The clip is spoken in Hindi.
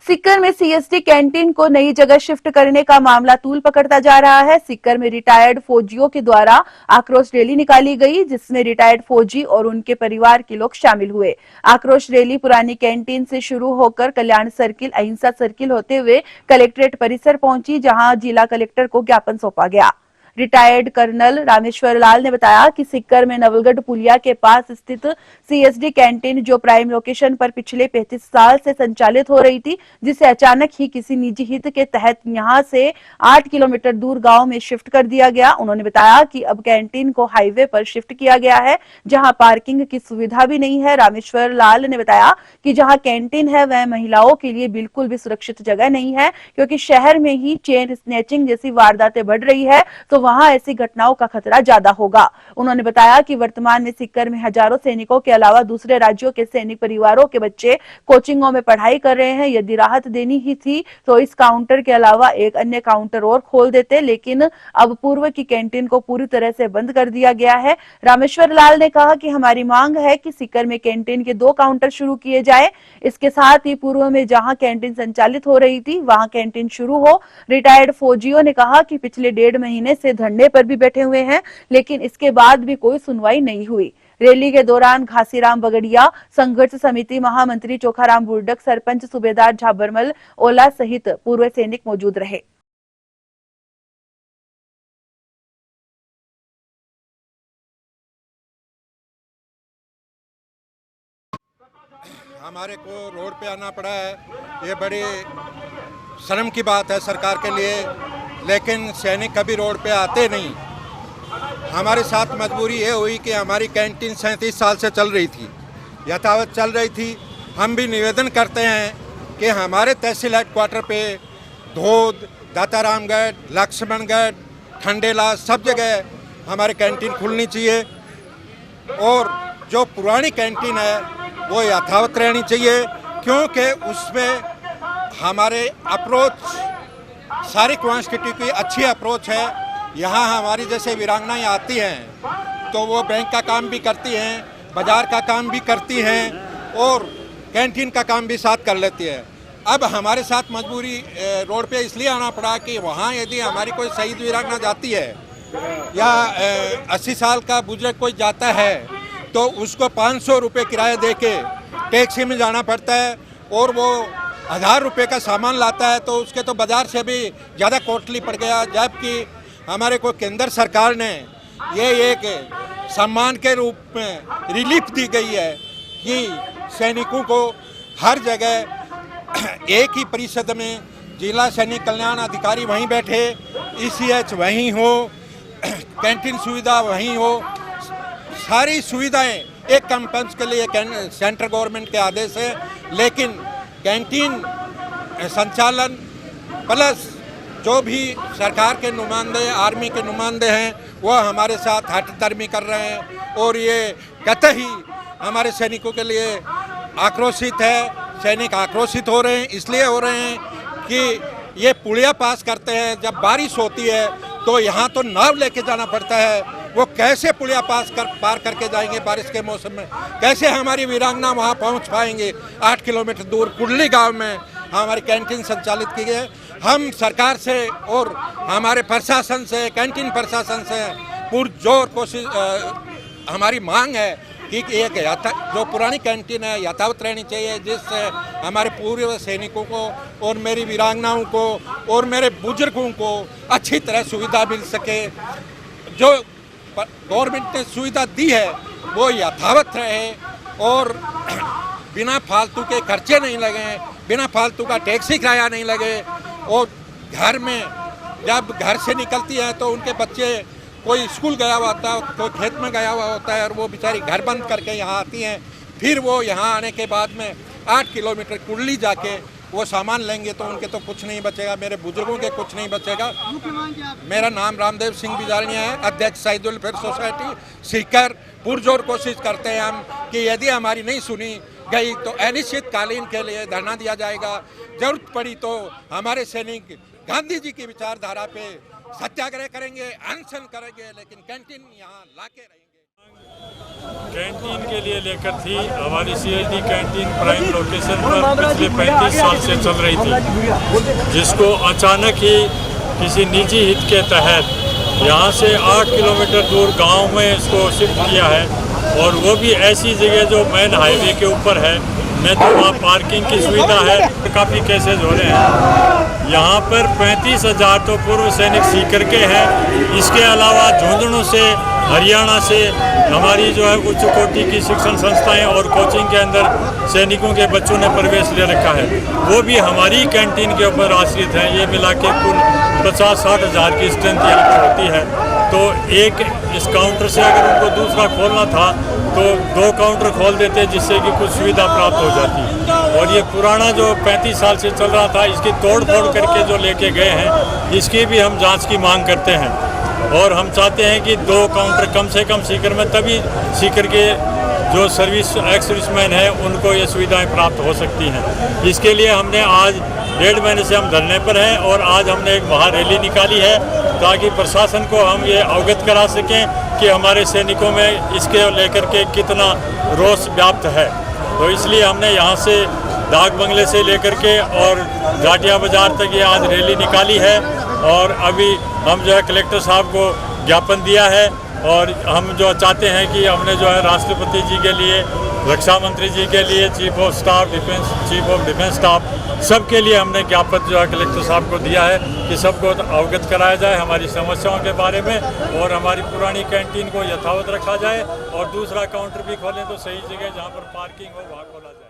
सीकर में सीएसडी कैंटीन को नई जगह शिफ्ट करने का मामला तूल पकड़ता जा रहा है। सीकर में रिटायर्ड फौजियों के द्वारा आक्रोश रैली निकाली गई, जिसमें रिटायर्ड फौजी और उनके परिवार के लोग शामिल हुए। आक्रोश रैली पुरानी कैंटीन से शुरू होकर कल्याण सर्किल, अहिंसा सर्किल होते हुए कलेक्ट्रेट परिसर पहुंची, जहां जिला कलेक्टर को ज्ञापन सौंपा गया। रिटायर्ड कर्नल रामेश्वर लाल ने बताया कि सीकर में नवलगढ़ पुलिया के पास स्थित सीएसडी कैंटीन, जो प्राइम लोकेशन पर पिछले 35 साल से संचालित हो रही थी, जिसे अचानक ही किसी निजी हित के तहत यहां से 8 किलोमीटर दूर गांव में शिफ्ट कर दिया गया। उन्होंने बताया कि अब कैंटीन को हाईवे पर शिफ्ट किया गया है, जहां पार्किंग की सुविधा भी नहीं है। रामेश्वर लाल ने बताया कि जहां कैंटीन है वह महिलाओं के लिए बिल्कुल भी सुरक्षित जगह नहीं है, क्योंकि शहर में ही चेन स्नैचिंग जैसी वारदातें बढ़ रही है, तो वहां ऐसी घटनाओं का खतरा ज्यादा होगा। उन्होंने बताया कि वर्तमान में सीकर में हजारों सैनिकों के अलावा दूसरे राज्यों के सैनिक परिवारों के बच्चे कोचिंगों में पढ़ाई कर रहे हैं। यदि राहत देनी ही थी तो इस काउंटर के अलावा एक अन्य काउंटर और खोल देते, लेकिन अब पूर्व की कैंटीन को पूरी तरह से बंद कर दिया गया है। रामेश्वर लाल ने कहा कि हमारी मांग है कि सीकर में कैंटीन के 2 काउंटर शुरू किए जाए। इसके साथ ही पूर्व में जहां कैंटीन संचालित हो रही थी वहां कैंटीन शुरू हो। रिटायर्ड फौजियों ने कहा कि पिछले 1.5 महीने से धरने पर भी बैठे हुए हैं, लेकिन इसके बाद भी कोई सुनवाई नहीं हुई। रैली के दौरान घासीराम बगड़िया, संघर्ष समिति महामंत्री चोखाराम बुर्डक, सरपंच सूबेदार झाबरमल ओला सहित पूर्व सैनिक मौजूद रहे। हमारे को रोड पे आना पड़ा है, ये बड़ी शर्म की बात है सरकार के लिए, लेकिन सैनिक कभी रोड पे आते नहीं। हमारे साथ मजबूरी ये हुई कि हमारी कैंटीन 37 साल से चल रही थी, यथावत चल रही थी। हम भी निवेदन करते हैं कि हमारे तहसील हेडक्वार्टर पे धोद, दातारामगढ़, लक्ष्मणगढ़, खंडेला, सब जगह हमारी कैंटीन खुलनी चाहिए और जो पुरानी कैंटीन है वो यथावत रहनी चाहिए, क्योंकि उसमें हमारे अप्रोच सारी क्वांटिटी की अच्छी अप्रोच है। यहाँ हमारी जैसे वीरांगनाएं आती हैं तो वो बैंक का काम भी करती हैं, बाजार का काम भी करती हैं और कैंटीन का काम भी साथ कर लेती है। अब हमारे साथ मजबूरी रोड पे इसलिए आना पड़ा कि वहाँ यदि हमारी कोई शहीद वीरांगना जाती है या 80 साल का बुजुर्ग कोई जाता है तो उसको 500 रुपये किराया दे के टैक्सी में जाना पड़ता है और वो 1000 रुपये का सामान लाता है, तो उसके तो बाज़ार से भी ज़्यादा कॉस्टली पड़ गया। जबकि हमारे को केंद्र सरकार ने ये एक सम्मान के रूप में रिलीफ दी गई है कि सैनिकों को हर जगह एक ही परिषद में जिला सैनिक कल्याण अधिकारी वहीं बैठे, ECH वहीं हो, कैंटीन सुविधा वहीं हो, सारी सुविधाएं एक कैंपस के लिए सेंट्रल गवर्नमेंट के आदेश है। लेकिन कैंटीन संचालन प्लस जो भी सरकार के नुमाइंदे, आर्मी के नुमाइंदे हैं, वो हमारे साथ हठधर्मी कर रहे हैं और ये कतई हमारे सैनिकों के लिए आक्रोशित है। सैनिक आक्रोशित हो रहे हैं, इसलिए हो रहे हैं कि ये पुलिया पास करते हैं, जब बारिश होती है तो यहाँ तो नाव लेके जाना पड़ता है, वो कैसे पुलिया पार करके जाएंगे बारिश के मौसम में? कैसे हमारी वीरांगना वहाँ पहुँच पाएंगे? 8 किलोमीटर दूर कुंडली गांव में हमारी कैंटीन संचालित की गई। हम सरकार से और हमारे प्रशासन से, कैंटीन प्रशासन से पुरजोर कोशिश हमारी मांग है कि एक जो पुरानी कैंटीन है यथावत रहनी चाहिए, जिससे हमारे पूर्व सैनिकों को और मेरी वीरांगनाओं को और मेरे बुजुर्गों को अच्छी तरह सुविधा मिल सके। जो गवर्नमेंट ने सुविधा दी है वो यथावत रहे और बिना फालतू के खर्चे नहीं लगे, बिना फालतू का टैक्सी किराया नहीं लगे। और घर में जब घर से निकलती है तो उनके बच्चे कोई स्कूल गया हुआ होता है, कोई खेत में गया हुआ होता है और वो बेचारी घर बंद करके यहाँ आती हैं, फिर वो यहाँ आने के बाद में 8 किलोमीटर कुंडली जाके वो सामान लेंगे तो उनके तो कुछ नहीं बचेगा, मेरे बुजुर्गों के कुछ नहीं बचेगा। मेरा नाम रामदेव सिंह बिजारनिया है, अध्यक्ष शहीद वेलफेयर सोसाइटी सीकर। पुरजोर कोशिश करते हैं हम कि यदि हमारी नहीं सुनी गई तो अनिश्चितकालीन के लिए धरना दिया जाएगा। जरूरत पड़ी तो हमारे सैनिक गांधी जी की विचारधारा पे सत्याग्रह करेंगे, अनशन करेंगे, लेकिन कैंटीन यहाँ लाके रहेंगे। कैंटीन के लिए लेकर थी। हमारी सीएचडी कैंटीन प्राइम लोकेशन पर पिछले 35 साल से चल रही थी, जिसको अचानक ही किसी निजी हित के तहत यहाँ से 8 किलोमीटर दूर गांव में इसको शिफ्ट किया है, और वो भी ऐसी जगह जो मेन हाईवे के ऊपर है। मैं तो वहाँ पार्किंग की सुविधा है, काफ़ी केसेज हो रहे हैं। यहाँ पर 35,000 तो पूर्व सैनिक सीकर के हैं। इसके अलावा झुंझुनू से, हरियाणा से हमारी जो है उच्च कोटि की शिक्षण संस्थाएं और कोचिंग के अंदर सैनिकों के बच्चों ने प्रवेश ले रखा है, वो भी हमारी कैंटीन के ऊपर आश्रित हैं। ये मिला के कुल 50-60 हज़ार की स्ट्रेंथ यहाँ पर होती है। तो एक इस काउंटर से अगर उनको दूसरा खोलना था तो 2 काउंटर खोल देते, जिससे कि कुछ सुविधा प्राप्त हो जाती। और ये पुराना जो 35 साल से चल रहा था, इसकी तोड़ फोड़ करके जो लेके गए हैं, इसकी भी हम जांच की मांग करते हैं। और हम चाहते हैं कि 2 काउंटर कम से कम सीकर में, तभी सीकर के जो एक्स सर्विसमैन हैं उनको ये सुविधाएं प्राप्त हो सकती हैं। इसके लिए हमने आज 1.5 महीने से हम धरने पर हैं, और आज हमने एक महारैली निकाली है ताकि प्रशासन को हम ये अवगत करा सकें कि हमारे सैनिकों में इसके लेकर के कितना रोष व्याप्त है। तो इसलिए हमने यहाँ से डाक बंगले से लेकर के और जाटिया बाज़ार तक ये आज रैली निकाली है। और अभी हम जो है कलेक्टर साहब को ज्ञापन दिया है, और हम जो चाहते हैं कि हमने जो है राष्ट्रपति जी के लिए, रक्षा मंत्री जी के लिए, चीफ ऑफ डिफेंस स्टाफ सबके लिए हमने ज्ञापन जो है कलेक्टर साहब को दिया है कि सबको अवगत कराया जाए हमारी समस्याओं के बारे में, और हमारी पुरानी कैंटीन को यथावत रखा जाए, और दूसरा काउंटर भी खोलें तो सही जगह जहाँ पर पार्किंग हो वहाँ खोला जाए।